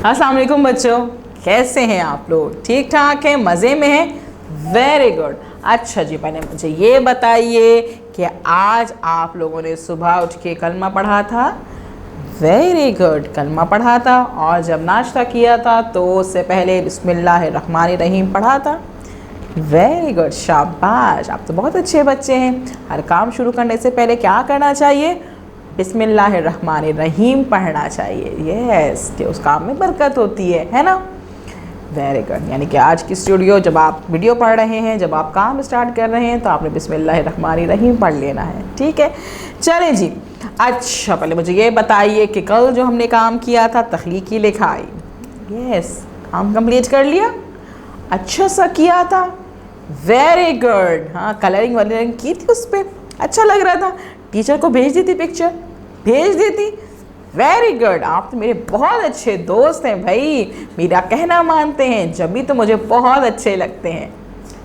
अस्सलाम वालेकुम बच्चों, कैसे हैं आप लोग? ठीक ठाक हैं, मज़े में हैं? Very good. अच्छा जी, पहले मुझे ये बताइए कि आज आप लोगों ने सुबह उठ के कलमा पढ़ा था? वेरी गुड, कलमा पढ़ा था। और जब नाश्ता किया था तो उससे पहले बिस्मिल्लाहिर्रहमानिर्रहीम पढ़ा था? वेरी गुड, शाबाश, आप तो बहुत अच्छे बच्चे हैं। हर काम शुरू करने से पहले क्या करना चाहिए? बिस्मिल्लाहिर्रहमानिर्रहीम पढ़ना चाहिए। यस, कि उस काम में बरकत होती है ना? Very good. यानी कि आज की स्टूडियो जब आप वीडियो पढ़ रहे हैं, जब आप काम स्टार्ट कर रहे हैं तो आपने बिस्मिल्लाहिर्रहमानिर्रहीम पढ़ लेना है। ठीक है, चलें जी। अच्छा, पहले मुझे ये बताइए कि कल जो हमने काम किया था तख्लीकी लिखाई, यस, काम कंप्लीट कर लिया? अच्छा सा किया था? Very good. हाँ, कलरिंग वलरिंग की थी उस पर, अच्छा लग रहा था। टीचर को भेज दी थी पिक्चर? भेज दी थी। वेरी गुड, आप तो मेरे बहुत अच्छे दोस्त हैं भाई, मेरा कहना मानते हैं, जब भी तो मुझे बहुत अच्छे लगते हैं।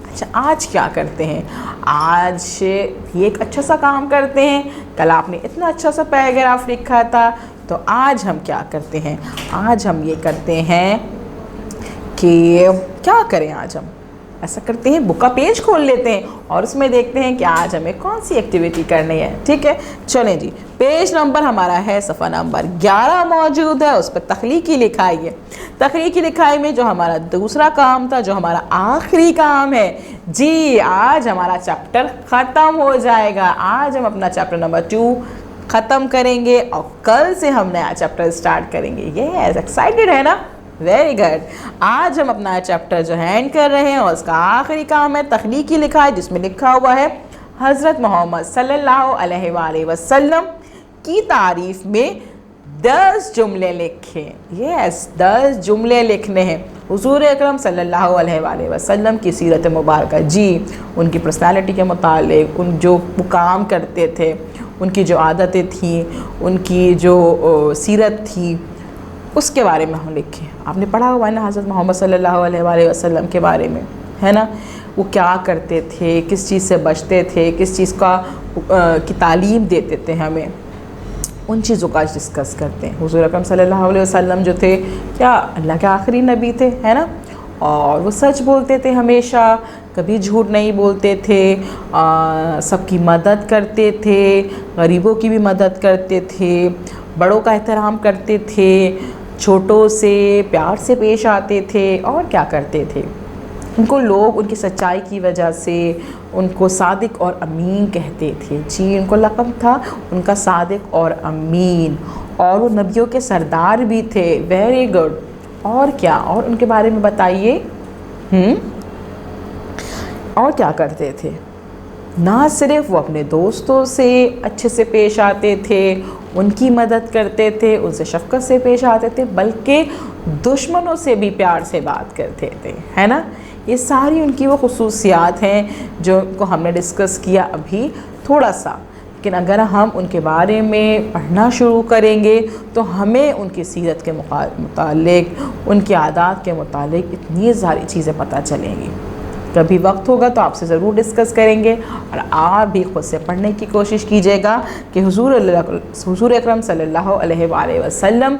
अच्छा, आज क्या करते हैं? आज भी एक अच्छा सा काम करते हैं। कल आपने इतना अच्छा सा पैराग्राफ लिखा था, तो आज हम क्या करते हैं? आज हम ये करते हैं कि क्या करें? आज हम ऐसा करते हैं, बुक का पेज खोल लेते हैं और उसमें देखते हैं कि आज हमें कौन सी एक्टिविटी करनी है। ठीक है, चलें जी। पेज नंबर हमारा है, सफ़ा नंबर 11 मौजूद है, उस पर तख्लीकी लिखाई है। तख्लीकी लिखाई में जो हमारा दूसरा काम था, जो हमारा आखिरी काम है जी, आज हमारा चैप्टर ख़त्म हो जाएगा। आज हम अपना चैप्टर नंबर 2 ख़त्म करेंगे और कल से हम नया चैप्टर स्टार्ट करेंगे। ये एक्साइटेड है ना? Very good. आज हम अपना चैप्टर जो हैंड कर रहे हैं और उसका आखिरी काम है तख्लीकी लिखाई, जिसमें लिखा हुआ है हज़रत मोहम्मद सल्लल्लाहु अलैहि वसल्लम की तारीफ़ में 10 जुमले लिखें। यस, 10 जुमले लिखने हैं हुज़ूर अकरम सल्लल्लाहु अलैहि वसल्लम की सीरत मुबारक जी, उनकी पर्सनालिटी के मुतालिक, उन जो वो काम करते थे, उनकी जो आदतें थीं, उनकी जो सीरत थी, उसके बारे में हम लिखें। आपने पढ़ा हुआ है ना हज़रत मोहम्मद सल्लल्लाहु अलैहि वसल्लम के बारे में, है ना? वो क्या करते थे, किस चीज़ से बचते थे, किस चीज़ की तालीम देते थे हमें, उन चीज़ों का डिस्कस करते हैं। हुज़ूर अकरम सल्लल्लाहु अलैहि वसल्लम जो थे, क्या अल्लाह के आखिरी नबी थे, है ना? और वो सच बोलते थे हमेशा, कभी झूठ नहीं बोलते थे, सबकी मदद करते थे, गरीबों की भी मदद करते थे, बड़ों का एहतराम करते थे, छोटों से प्यार से पेश आते थे। और क्या करते थे? उनको लोग उनकी सच्चाई की वजह से उनको सादिक और अमीन कहते थे जी, उनको लक़ब था उनका सादिक और अमीन, और वो नबियों के सरदार भी थे। Very good. और क्या, और उनके बारे में बताइए। और क्या करते थे? ना सिर्फ वो अपने दोस्तों से अच्छे से पेश आते थे, उनकी मदद करते थे, उनसे शफ़क़त से पेश आते थे, बल्कि दुश्मनों से भी प्यार से बात करते थे, है ना? ये सारी उनकी वो खुसूसियात हैं जो को हमने डिस्कस किया अभी थोड़ा सा। लेकिन अगर हम उनके बारे में पढ़ना शुरू करेंगे तो हमें उनकी सीरत के मुतालिक, उनकी आदात के मुतालिक इतनी सारी चीज़ें पता चलेंगी। कभी वक्त होगा तो आपसे ज़रूर डिस्कस करेंगे, और आप भी खुद से पढ़ने की कोशिश कीजिएगा कि हुज़ूर अकरम सल्लल्लाहु अलैहि वसल्लम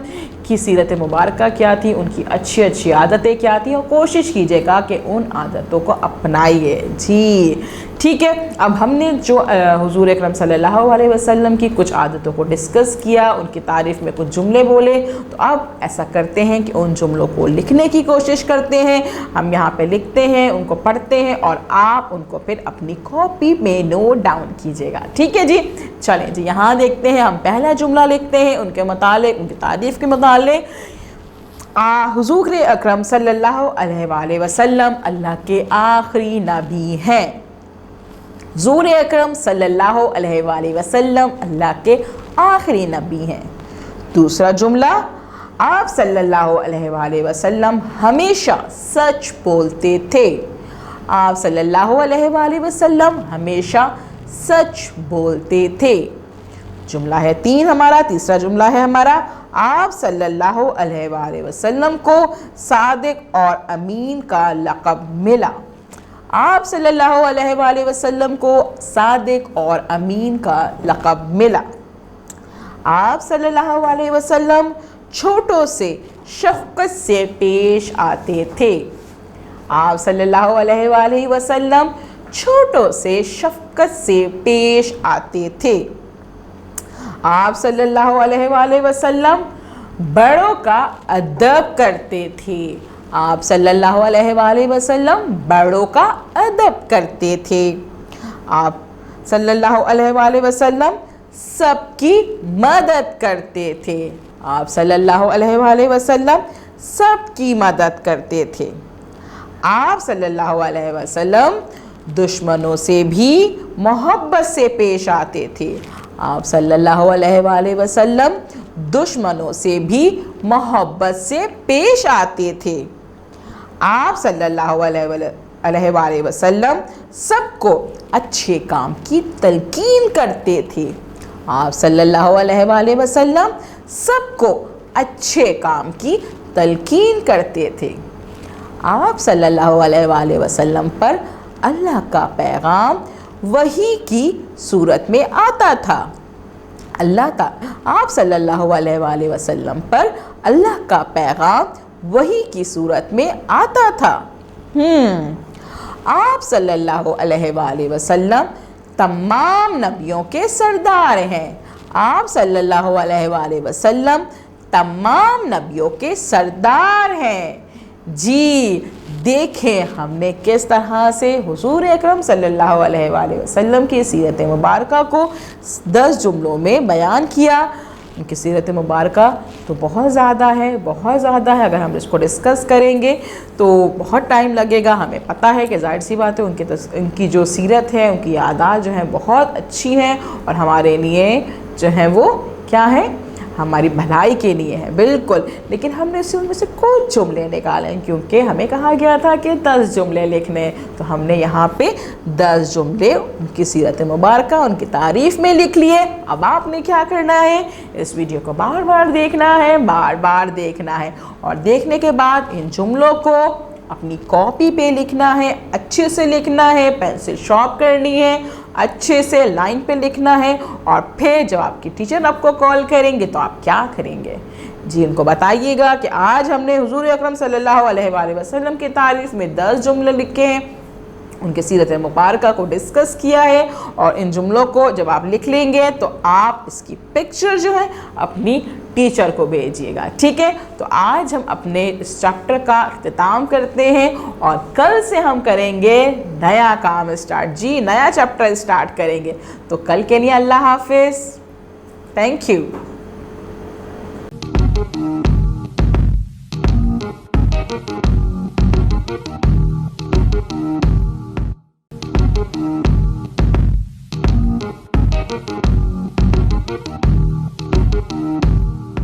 की सीरत मुबारक क्या थी, उनकी अच्छी अच्छी आदतें क्या थी, और कोशिश कीजिएगा कि उन आदतों को अपनाइए जी। ठीक है, अब हमने जो हुज़ूर अकरम सल्लल्लाहु अलैहि वसल्लम की कुछ आदतों को डिस्कस किया, उनकी तारीफ़ में कुछ जुमले बोले, तो अब ऐसा करते हैं कि उन जुमलों को लिखने की कोशिश करते हैं। हम यहाँ पे लिखते हैं, उनको पढ़ते हैं, और आप उनको फिर अपनी कॉपी में नोट डाउन कीजिएगा। ठीक है जी, चलें जी, यहाँ देखते हैं। हम पहला जुमला लिखते हैं उनके मुतालिक, उनकी तारीफ़ के मुतालिक। हुज़ूर अकरम सल्लल्लाहु अलैहि वसल्लम अल्लाह के आखिरी नबी हैं। हुज़ूर अकरम सल्लल्लाहु अलैहि वसल्लम अल्लाह के आखिरी नबी हैं। दूसरा जुमला, आप सल्लल्लाहु अलैहि वसल्लम हमेशा सच बोलते थे। आप सल्लल्लाहु अलैहि वसल्लम हमेशा सच बोलते थे। जुमला है 3 हमारा, तीसरा जुमला है हमारा, आप सल्लल्लाहु अलैहि वसल्लम को सादिक और अमीन का लक़ब मिला। आप सल्लल्लाहु अलैहि वसल्लम को सादिक और अमीन का लक़ब मिला। आप सल्लल्लाहु अलैहि वसल्लम छोटों से शफ़क़त से पेश आते थे। आप सल्लल्लाहु अलैहि वसल्लम छोटों से शफ़क़त से पेश आते थे। आप सल्लल्लाहु अलैहि वसल्लम बड़ों का अदब करते थे। आप सल्लल्लाहु अलैहि वसल्लम बड़ों का अदब करते थे। आप सल्लल्लाहु अलैहि वसल्लम सबकी मदद करते थे। आप सल्लल्लाहु अलैहि वसल्लम सबकी मदद करते थे। आप सल्लल्लाहु अलैहि वसल्लम दुश्मनों से भी मोहब्बत से पेश आते थे। आप सल्लल्लाहु अलैहि वसल्लम दुश्मनों से भी मोहब्बत से पेश आते थे। आप सल्लल्लाहु अलैहि वसल्लम सबको अच्छे काम की तलकीन करते थे। आप सल्लल्लाहु अलैहि वसल्लम सबको अच्छे काम की तलकीन करते थे। आप सल्लल्लाहु अलैहि वसल्लम पर अल्लाह का पैगाम वही की सूरत में आता था। आप सल्लल्लाहु अलैहि वसल्लम पर अल्लाह का पैगाम वही की सूरत में आता था। आप सल्लल्लाहु अलैहि वसल्लम तमाम नबियों के सरदार हैं। आप सल्लल्लाहु अलैहि वसल्लम तमाम नबियों के सरदार हैं। जी देखें हमने किस तरह से हुजूर अकरम सल्लल्लाहु अलैहि वसल्लम की सीरत मुबारका को 10 जुमलों में बयान किया। उनकी सीरत मुबारका तो बहुत ज़्यादा है, बहुत ज़्यादा है। अगर हम इसको डिस्कस करेंगे तो बहुत टाइम लगेगा। हमें पता है कि ज़ाहिर सी बात है उनकी जो सीरत है, उनकी यादात जो हैं बहुत अच्छी हैं और हमारे लिए जो है वो क्या है, हमारी भलाई के लिए है, बिल्कुल। लेकिन हमने उनमें से कुछ जुमले निकाले क्योंकि हमें कहा गया था कि 10 जुमले लिखने, तो हमने यहाँ पे 10 जुमले उनकी सीरत मुबारका, उनकी तारीफ़ में लिख लिए। अब आपने क्या करना है, इस वीडियो को बार बार देखना है, बार बार देखना है और देखने के बाद इन जुमलों को अपनी कॉपी पे लिखना है, अच्छे से लिखना है, पेंसिल शॉर्प करनी है, अच्छे से लाइन पे लिखना है। और फिर जब आपकी टीचर आपको कॉल करेंगे तो आप क्या करेंगे, जी उनको बताइएगा कि आज हमने हुजूर अकरम सल्लल्लाहु अलैहि वसल्लम की तारीफ़ में 10 जुमले लिखे हैं, उनके सीरत मुबारका को डिस्कस किया है। और इन जुमलों को जब आप लिख लेंगे तो आप इसकी पिक्चर जो है अपनी टीचर को भेजिएगा, ठीक है। तो आज हम अपने इस चैप्टर का इख्तिताम करते हैं और कल से हम करेंगे नया काम स्टार्ट, जी नया चैप्टर स्टार्ट करेंगे। तो कल के लिए अल्लाह हाफिज़, थैंक यू।